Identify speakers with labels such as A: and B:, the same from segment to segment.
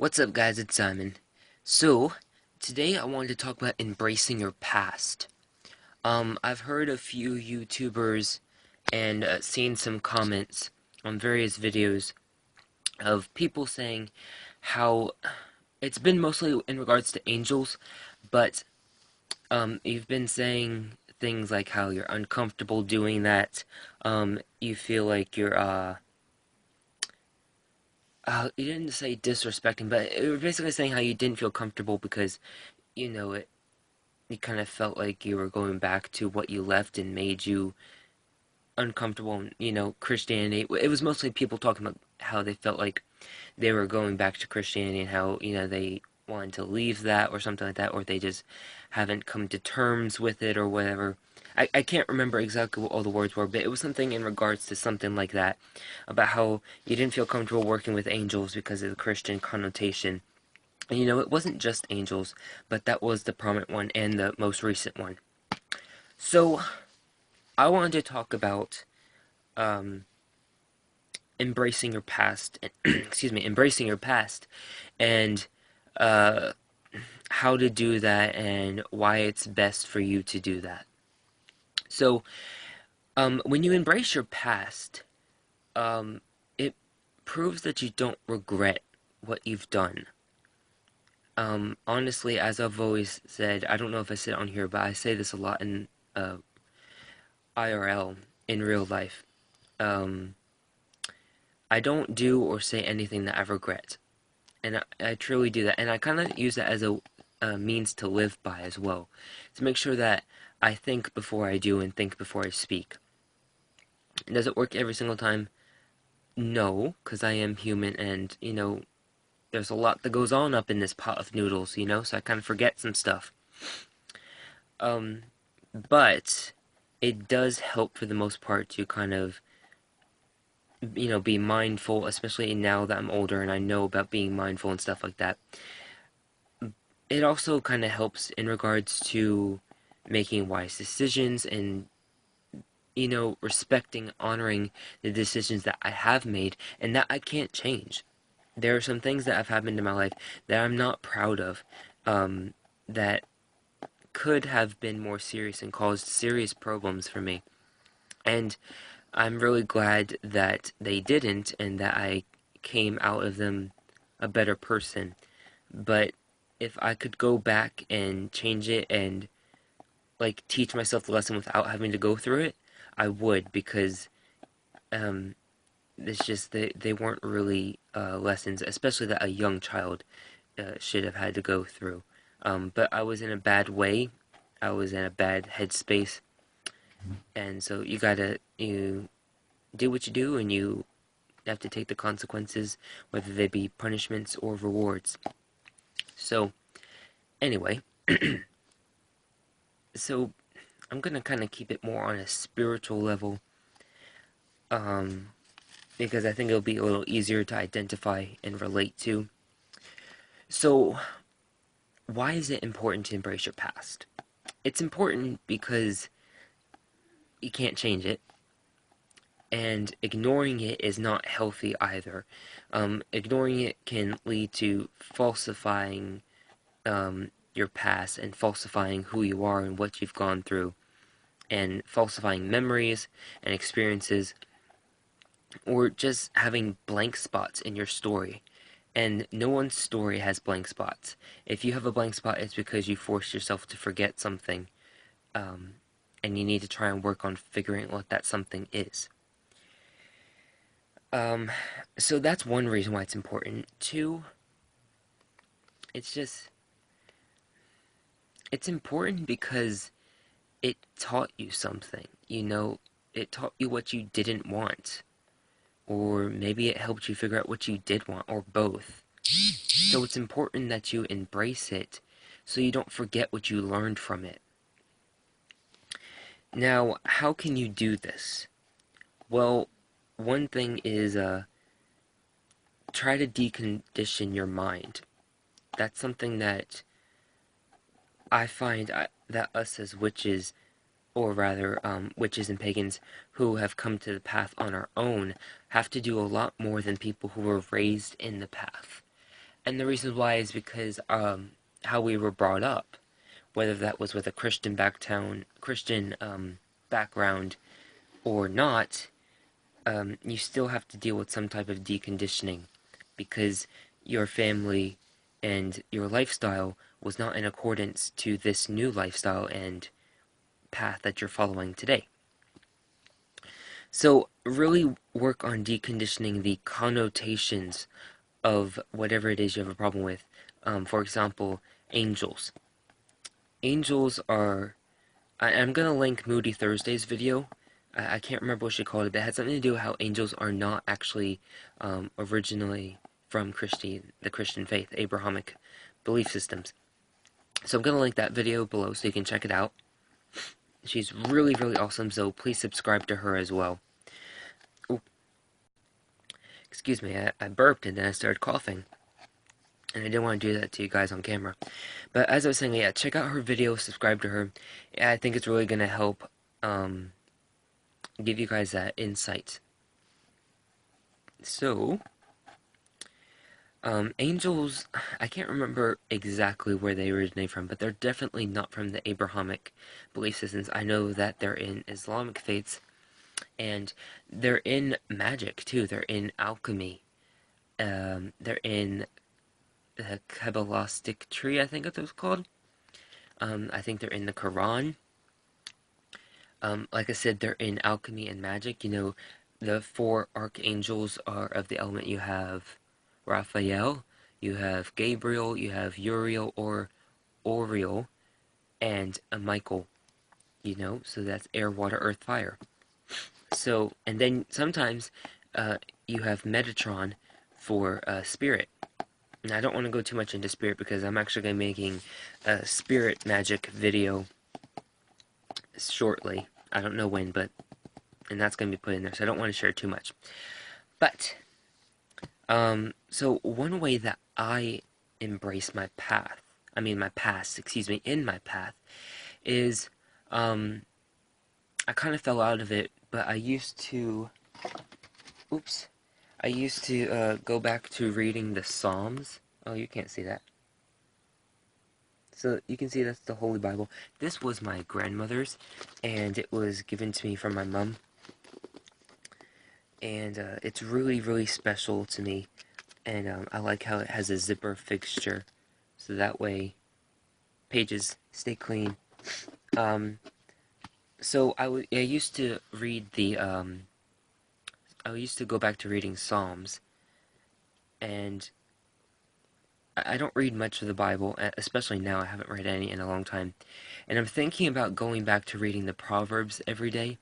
A: What's up, guys? It's Simon. So, today I wanted to talk about embracing your past. I've heard a few YouTubers and seen some comments on various videos of people saying how it's been mostly in regards to angels, but you've been saying things like how you're uncomfortable doing that. You feel like you didn't say disrespecting, but it was basically saying how you didn't feel comfortable because it you kind of felt like you were going back to what you left and made you uncomfortable. Christianity. It was mostly people talking about how they felt like they were going back to Christianity and how, they wanted to leave that or something like that, or they just haven't come to terms with it or whatever. I can't remember exactly what all the words were, but it was something in regards to something like that about how you didn't feel comfortable working with angels because of the Christian connotation. And it wasn't just angels, but that was the prominent one and the most recent one. So, I wanted to talk about um, embracing your past, excuse me, embracing your past, and uh, how to do that and why it's best for you to do that. So, when you embrace your past, it proves that you don't regret what you've done. Honestly, as I've always said, I don't know if I said it on here, but I say this a lot in IRL, in real life. Um, I don't do or say anything that I regret. And I truly do that. And I kind of use that as a means to live by as well. To make sure that I think before I do and think before I speak. Does it work every single time? No, because I am human and, there's a lot that goes on up in this pot of noodles, so I kind of forget some stuff. Um, but it does help for the most part to kind of be mindful, especially now that I'm older and I know about being mindful and stuff like that. It also kind of helps in regards to making wise decisions and, respecting, honoring the decisions that I have made and that I can't change. There are some things that have happened in my life that I'm not proud of, that could have been more serious and caused serious problems for me. And I'm really glad that they didn't and that I came out of them a better person. But if I could go back and change it and like teach myself the lesson without having to go through it, I would because um it's just they weren't really lessons, especially that a young child should have had to go through. But I was in a bad way. I was in a bad headspace, and so you do what you do, and you have to take the consequences, whether they be punishments or rewards. So anyway, so I'm gonna kind of keep it more on a spiritual level, um, because I think it'll be a little easier to identify and relate to. So, why is it important to embrace your past? It's important because you can't change it, and ignoring it is not healthy either. Ignoring it can lead to falsifying your past and falsifying who you are and what you've gone through, and falsifying memories and experiences, or just having blank spots in your story. And no one's story has blank spots. If you have a blank spot, it's because you forced yourself to forget something, um, and you need to try and work on figuring out what that something is. Um, so that's one reason why it's important. Two, it's just, it's important because it taught you something. It taught you what you didn't want. Or maybe it helped you figure out what you did want, or both. So it's important that you embrace it so you don't forget what you learned from it. Now, how can you do this? Well, one thing is try to decondition your mind. That's something that I find that us as witches, or rather witches and pagans who have come to the path on our own, have to do a lot more than people who were raised in the path. And the reason why is because how we were brought up, whether that was with a Christian background or not, you still have to deal with some type of deconditioning because your family and your lifestyle was not in accordance to this new lifestyle and path that you're following today. So really work on deconditioning the connotations of whatever it is you have a problem with. For example, angels. Angels are. I'm gonna link Moody Thursday's video. I can't remember what she called it, but it had something to do with how angels are not actually originally from the Christian faith, Abrahamic belief systems. So I'm gonna link that video below so you can check it out. She's really, really awesome, so please subscribe to her as well. Ooh, excuse me, I burped and then I started coughing. And I didn't want to do that to you guys on camera. But as I was saying, yeah, check out her video, subscribe to her. Yeah, I think it's really going to help give you guys that insight. So, angels, I can't remember exactly where they originate from, but they're definitely not from the Abrahamic belief systems. I know that they're in Islamic faiths, and they're in magic too. They're in alchemy. They're in the Kabbalistic tree, I think it's called. I think they're in the Quran. Like I said, they're in alchemy and magic. You know, the four archangels are of the element. You have Raphael, you have Gabriel, you have Uriel or Oriel, and Michael. You know, so that's air, water, earth, fire. So, and then sometimes you have Metatron for spirit. And I don't want to go too much into spirit because I'm actually going to be making a spirit magic video shortly. I don't know when, but and that's going to be put in there, so I don't want to share too much. But so one way that I embrace my past, in my path, is I kind of fell out of it, but I used to go back to reading the Psalms. Oh, you can't see that. So you can see that's the Holy Bible. This was my grandmother's, and it was given to me from my mom. And it's really, really special to me. And I like how it has a zipper fixture, so that way pages stay clean. So I used to read I used to go back to reading Psalms, and I don't read much of the Bible, especially now. I haven't read any in a long time. And I'm thinking about going back to reading the Proverbs every day.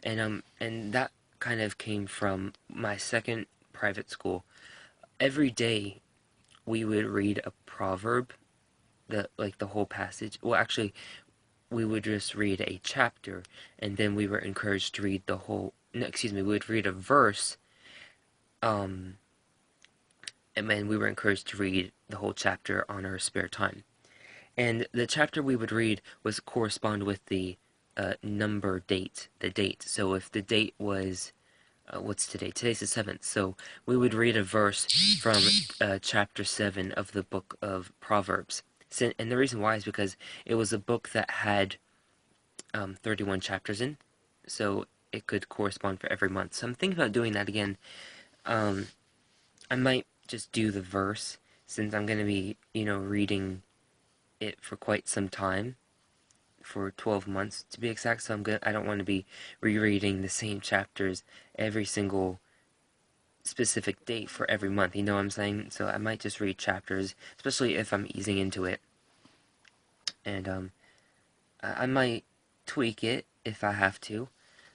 A: And that kind of came from my second private school. Every day we would read a proverb, the whole passage. Well, actually, we would just read a chapter, and then we were encouraged to read the whole. No, excuse me, we would read a verse, and then we were encouraged to read the whole chapter on our spare time. And the chapter we would read was correspond with the the date. So if the date was, what's today? Today's the 7th. So we would read a verse from chapter 7 of the book of Proverbs. And the reason why is because it was a book that had 31 chapters in, so it could correspond for every month. So I'm thinking about doing that again. I might just do the verse, since I'm going to be, reading it for quite some time, for 12 months to be exact. So I don't want to be rereading the same chapters every single specific date for every month. You know what I'm saying? So I might just read chapters, especially if I'm easing into it. And I might tweak it if I have to.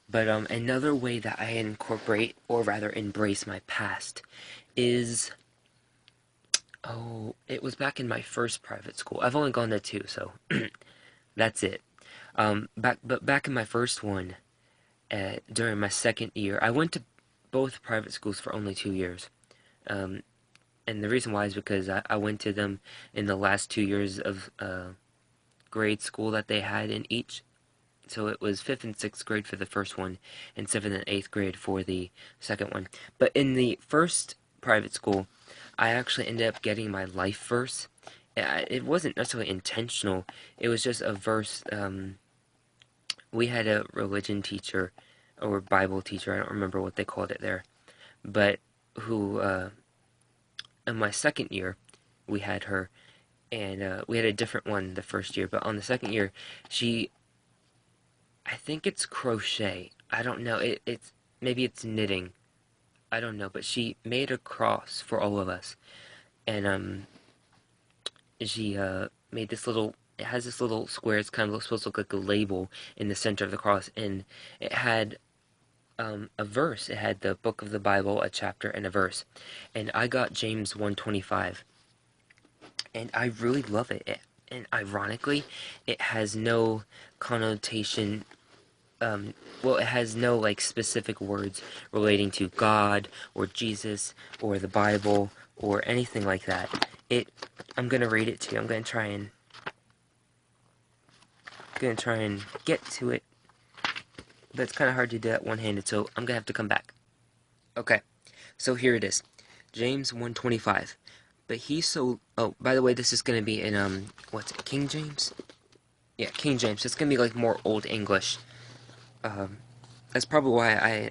A: But another way that I incorporate, or rather embrace my past, is, it was back in my first private school. I've only gone to 2, so that's it. Back in my first one, during my second year, I went to both private schools for only 2 years. And the reason why is because I went to them in the last 2 years of grade school that they had in each. So it was 5th and 6th grade for the first one, and 7th and 8th grade for the second one. But in the first private school, I actually ended up getting my life verse. It wasn't necessarily intentional. It was just a verse. We had a religion teacher or Bible teacher. I don't remember what they called it there, but who in my second year we had her, and we had a different one the first year. But on the second year, she, I think it's crochet. I don't know. It's maybe it's knitting. I don't know. But she made a cross for all of us, and she made this little. It has this little square. It's kind of supposed to look like a label in the center of the cross, and it had a verse. It had the book of the Bible, a chapter, and a verse. And I got James 1:25, and I really love it. And ironically, it has no connotation. Well, it has no like specific words relating to God or Jesus or the Bible or anything like that. I'm gonna read it to you. I'm gonna try and get to it, but it's kind of hard to do that one-handed. So I'm gonna have to come back. Okay, so here it is, James 1:25. But he so. Oh, by the way, this is gonna be in what's it? King James? Yeah, King James. It's gonna be like more Old English. Um, that's probably why I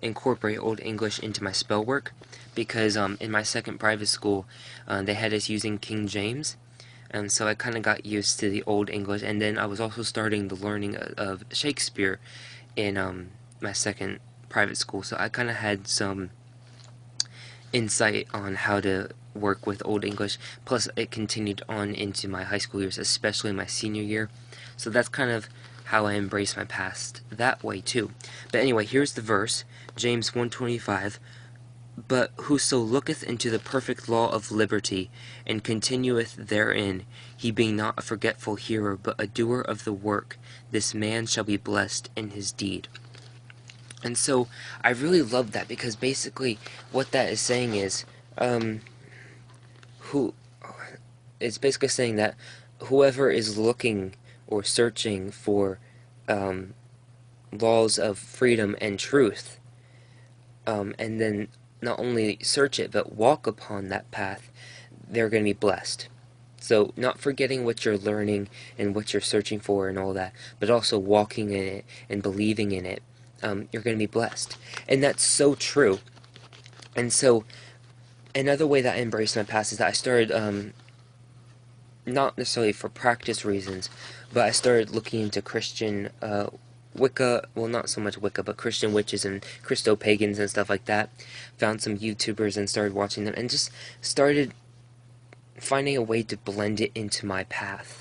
A: incorporate Old English into my spell work, because in my second private school, they had us using King James, and so I kind of got used to the Old English. And then I was also starting the learning of Shakespeare in my second private school, so I kind of had some insight on how to work with Old English. Plus, it continued on into my high school years, especially my senior year. So that's kind of how I embrace my past that way too. But anyway, here's the verse, James 1:25. But whoso looketh into the perfect law of liberty, and continueth therein, he being not a forgetful hearer, but a doer of the work, this man shall be blessed in his deed. And so I really love that, because basically what that is saying is, who it's basically saying that whoever is looking or searching for laws of freedom and truth, and then not only search it but walk upon that path, they're going to be blessed. So not forgetting what you're learning and what you're searching for and all that, but also walking in it and believing in it, you're going to be blessed. And that's so true. And so another way that I embraced my past is that I started, not necessarily for practice reasons, but I started looking into Christian Wicca, well, not so much Wicca, but Christian witches and Christo-pagans and stuff like that. Found some YouTubers and started watching them, and just started finding a way to blend it into my path.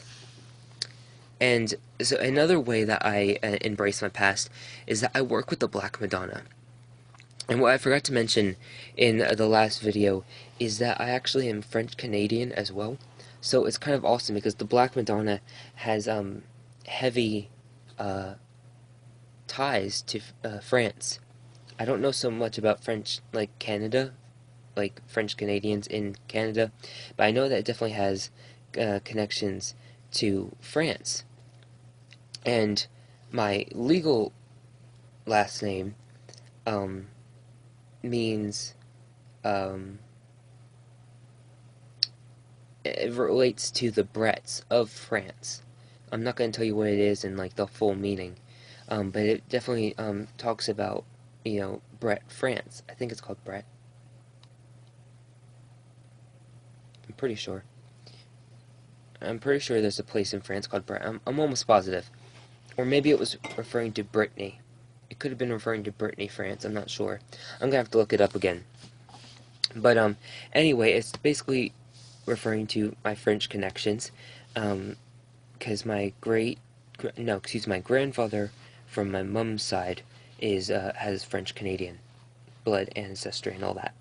A: And so another way that I embrace my past is that I work with the Black Madonna. And what I forgot to mention in the last video is that I actually am French Canadian as well. So it's kind of awesome because the Black Madonna has heavy ties to France. I don't know so much about French, like Canada, like French Canadians in Canada, but I know that it definitely has connections to France. And my legal last name means it relates to the Brets of France. I'm not going to tell you what it is and like the full meaning, but it definitely talks about, Brett, France. I think it's called Brett. I'm pretty sure. I'm pretty sure there's a place in France called Brett. I'm almost positive. Or maybe it was referring to Brittany. It could have been referring to Brittany, France. I'm not sure. I'm gonna have to look it up again. But anyway, it's basically referring to my French connections, because my my grandfather from my mom's side has French Canadian blood ancestry and all that.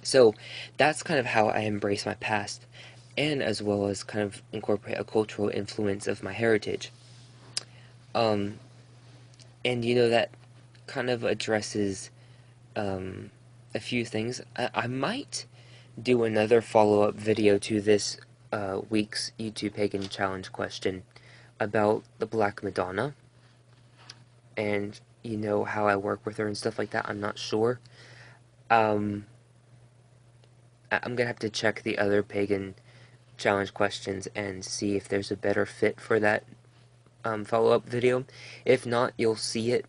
A: So that's kind of how I embrace my past, and as well as kind of incorporate a cultural influence of my heritage. And that kind of addresses a few things. I might do another follow-up video to this week's YouTube Pagan Challenge question about the Black Madonna, and how I work with her and stuff like that. I'm not sure. I'm gonna have to check the other pagan challenge questions and see if there's a better fit for that follow-up video. If not, you'll see it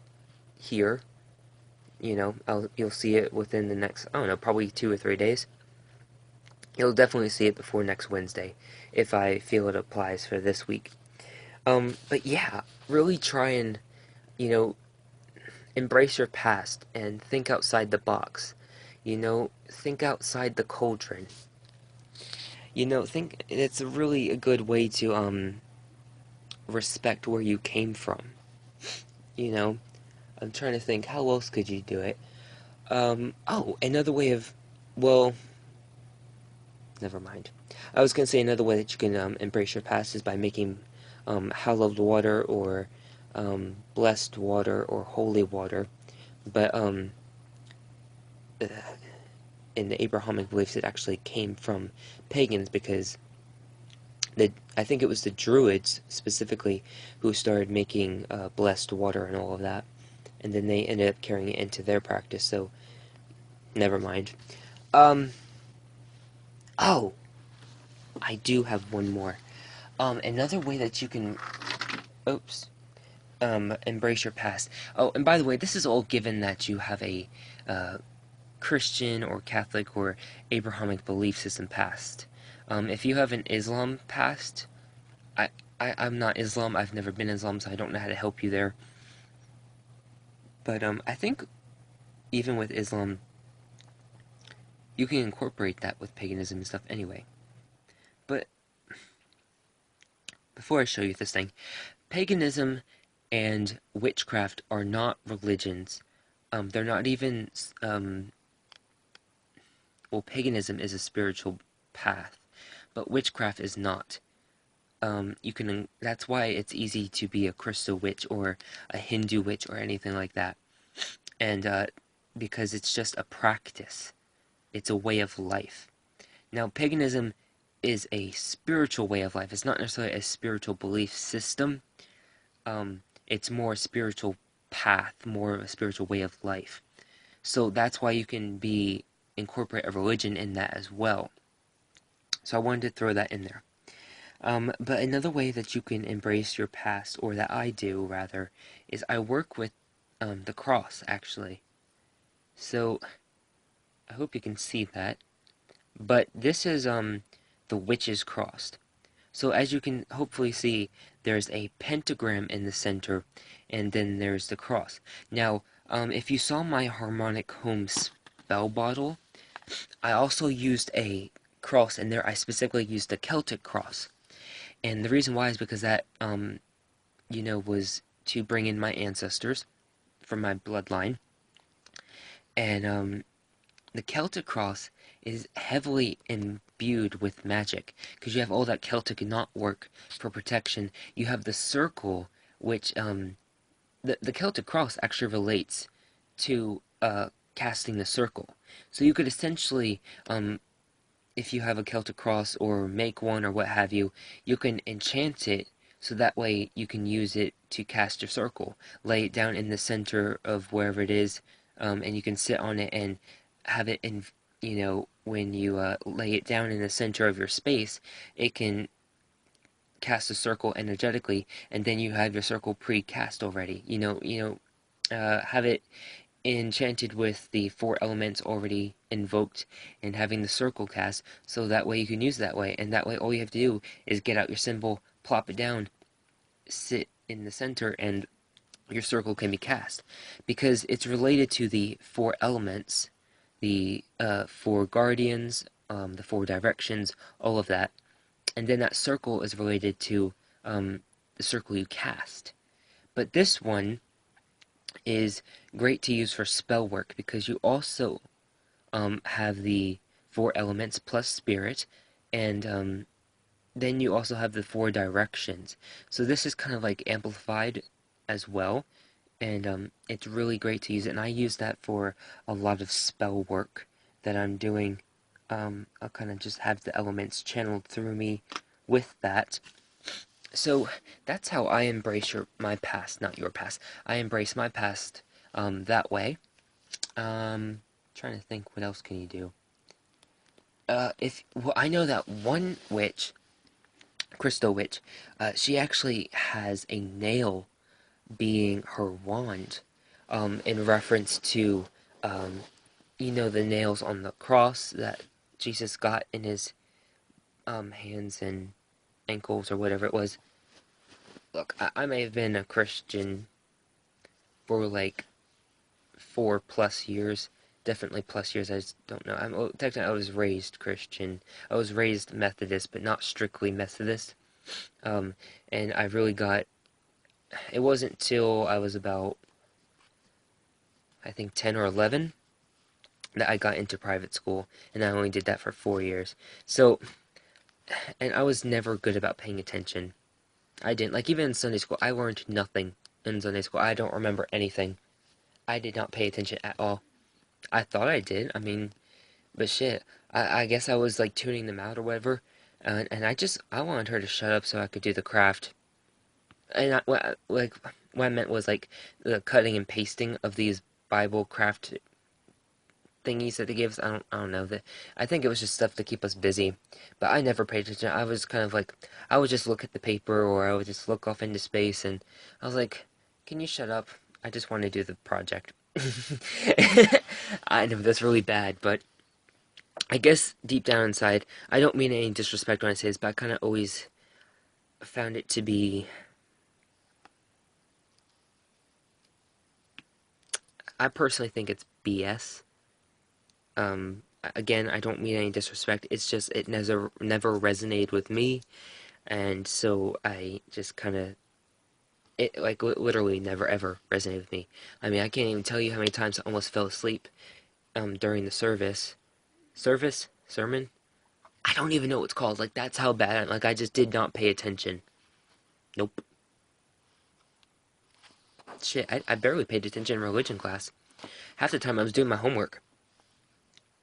A: here. You'll see it within the next, I don't know, probably 2 or 3 days. You'll definitely see it before next Wednesday, if I feel it applies for this week. But yeah, really try and, you know, embrace your past and think outside the box. Think outside the cauldron. Think it's really a good way to respect where you came from. You know, I'm trying to think how else could you do it. Oh, another way of, well, never mind. I was gonna say another way that you can embrace your past is by making hallowed water or blessed water or holy water, but uh, in the Abrahamic beliefs, it actually came from pagans because I think it was the Druids specifically who started making blessed water and all of that, and then they ended up carrying it into their practice. So never mind. Um. Oh, I do have one more. Another way that you can, oops, embrace your past. Oh, and by the way, this is all given that you have a Christian or Catholic or Abrahamic belief system past. If you have an Islam past, I, I'm not Islam. I've never been Islam, so I don't know how to help you there. But I think even with Islam, you can incorporate that with paganism and stuff anyway. But before I show you this thing, paganism and witchcraft are not religions. They're not even well, paganism is a spiritual path, but witchcraft is not. That's why it's easy to be a crystal witch or a Hindu witch or anything like that. And because it's just a practice, it's a way of life. Now, paganism is a spiritual way of life. It's not necessarily a spiritual belief system. It's more a spiritual path, more of a spiritual way of life. So that's why you can incorporate a religion in that as well. So I wanted to throw that in there. But another way that you can embrace your past, or that I do rather, is I work with the cross actually. So I hope you can see that. But this is the witch's cross. So as you can hopefully see, there's a pentagram in the center, and then there's the cross. Now, if you saw my harmonic home spell bottle, I also used a cross in there. I specifically used the Celtic cross. And the reason why is because that, was to bring in my ancestors from my bloodline. And the Celtic cross is heavily imbued with magic because you have all that Celtic knotwork for protection. You have the circle, which the Celtic cross actually relates to casting the circle. So you could essentially, if you have a Celtic cross or make one or what have you, you can enchant it so that way you can use it to cast your circle. Lay it down in the center of wherever it is, and you can sit on it and have it in, when you lay it down in the center of your space, it can cast a circle energetically, and then you have your circle pre-cast already. Have it enchanted with the 4 elements already invoked and having the circle cast, so that way you can use it that way, and that way all you have to do is get out your symbol, plop it down, sit in the center, and your circle can be cast. Because it's related to the 4 elements, the 4 guardians, the 4 directions, all of that. And then that circle is related to the circle you cast. But this one is great to use for spell work because you also have the 4 elements plus spirit, and then you also have the 4 directions. So this is kind of like amplified as well, and it's really great to use it. And I use that for a lot of spell work that I'm doing. I'll kind of just have the elements channeled through me with that. So that's how I embrace my past, not your past. I embrace my past that way. Trying to think, what else can you do? if well, I know that one witch, Crystal Witch, she actually has a nail being her wand, in reference to, um, the nails on the cross that Jesus got in his hands and ankles or whatever it was. Look, I may have been a Christian for like 4+ years, definitely plus years. I just don't know. Technically I was raised Christian. I was raised Methodist, but not strictly Methodist. Um, and I really got. It wasn't till I was about, I think, 10 or 11 that I got into private school, and I only did that for 4 years. So, and I was never good about paying attention. I didn't like even in Sunday school. I learned nothing in Sunday school. I don't remember anything. I did not pay attention at all. I thought I did. I mean, but shit, I guess I was like tuning them out or whatever, and I wanted her to shut up so I could do the craft. And what I meant was like the cutting and pasting of these Bible craft thingies that they give us. I don't know that. I think it was just stuff to keep us busy, but I never paid attention. I was kind of like I would just look at the paper or I would just look off into space, and I was like, "Can you shut up? I just want to do the project." I know that's really bad, but I guess deep down inside, I don't mean any disrespect when I say this, but I kind of always found it to be. I personally think it's BS. Again, I don't mean any disrespect. It's just it never resonated with me, and so I just kind of it like literally never ever resonated with me. I mean, I can't even tell you how many times I almost fell asleep during the sermon. I don't even know what it's called. Like that's how bad. Like I just did not pay attention. Nope. Shit, I barely paid attention in religion class. Half the time I was doing my homework.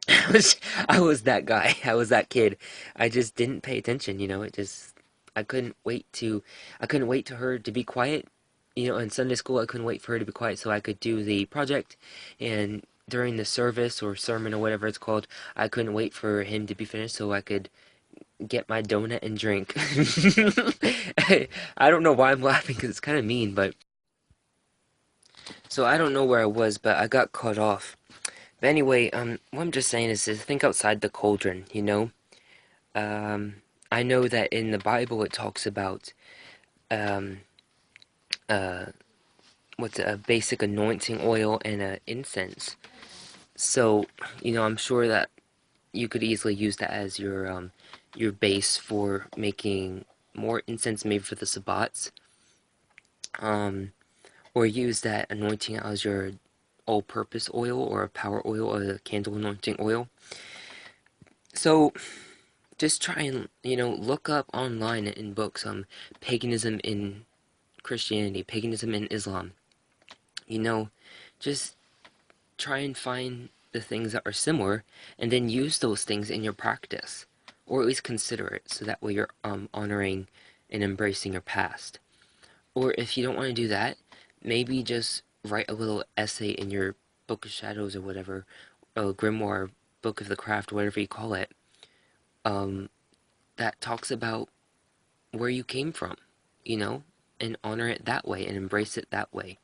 A: I was I was that guy. I was that kid. I just didn't pay attention, it just I couldn't wait to I couldn't wait to her to be quiet. In Sunday school I couldn't wait for her to be quiet so I could do the project, and during the service or sermon or whatever it's called, I couldn't wait for him to be finished so I could get my donut and drink. I don't know why I'm laughing because it's kind of mean, but so I don't know where I was, but I got cut off. But anyway, what I'm just saying is to think outside the cauldron. Um, I know that in the Bible it talks about um, uh, what's a basic anointing oil and incense. So, I'm sure that you could easily use that as your base for making more incense maybe for the Sabbats. Or use that anointing as your all-purpose oil or a power oil or a candle anointing oil. So just try and look up online in books paganism in Christianity, paganism in Islam. Just try and find the things that are similar and then use those things in your practice, or at least consider it, so that way you're honoring and embracing your past. Or if you don't want to do that, maybe just write a little essay in your Book of Shadows or whatever, a grimoire, Book of the Craft, whatever you call it, that talks about where you came from, and honor it that way and embrace it that way.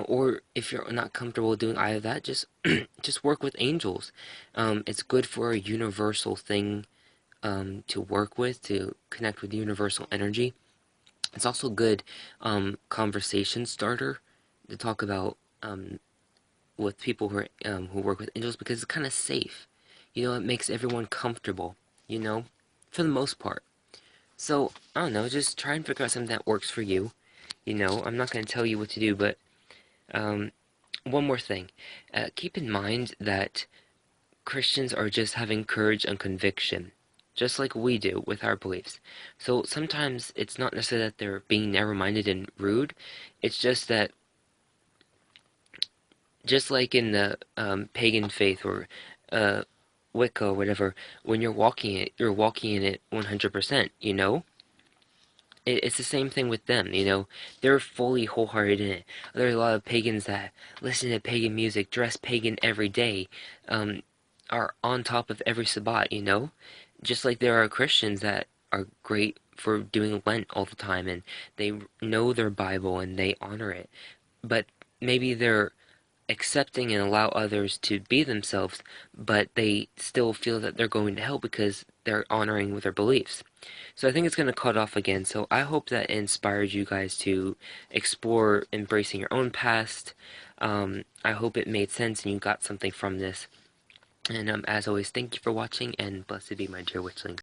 A: Or if you're not comfortable doing either that, just just work with angels. It's good for a universal thing to work with, to connect with universal energy. It's also good conversation starter to talk about with people who work with angels, because it's kind of safe. It makes everyone comfortable. For the most part. So I don't know. Just try and figure out something that works for you. I'm not going to tell you what to do, but one more thing. Keep in mind that Christians are just having courage and conviction, just like we do with our beliefs. So sometimes it's not necessarily that they're being narrow-minded and rude. It's just that, just like in the pagan faith or Wicca or whatever, when you're walking in it 100%. It's the same thing with them. They're fully wholehearted in it. There's a lot of pagans that listen to pagan music, dress pagan every day, are on top of every Sabbat, you know? Just like there are Christians that are great for doing Lent all the time and they know their Bible and they honor it. But maybe they're accepting and allow others to be themselves, but they still feel that they're going to hell because they're honoring with their beliefs. So I think it's going to cut off again. So I hope that inspires you guys to explore embracing your own past. I hope it made sense and you got something from this. And as always, thank you for watching, and blessed be my dear witchlings.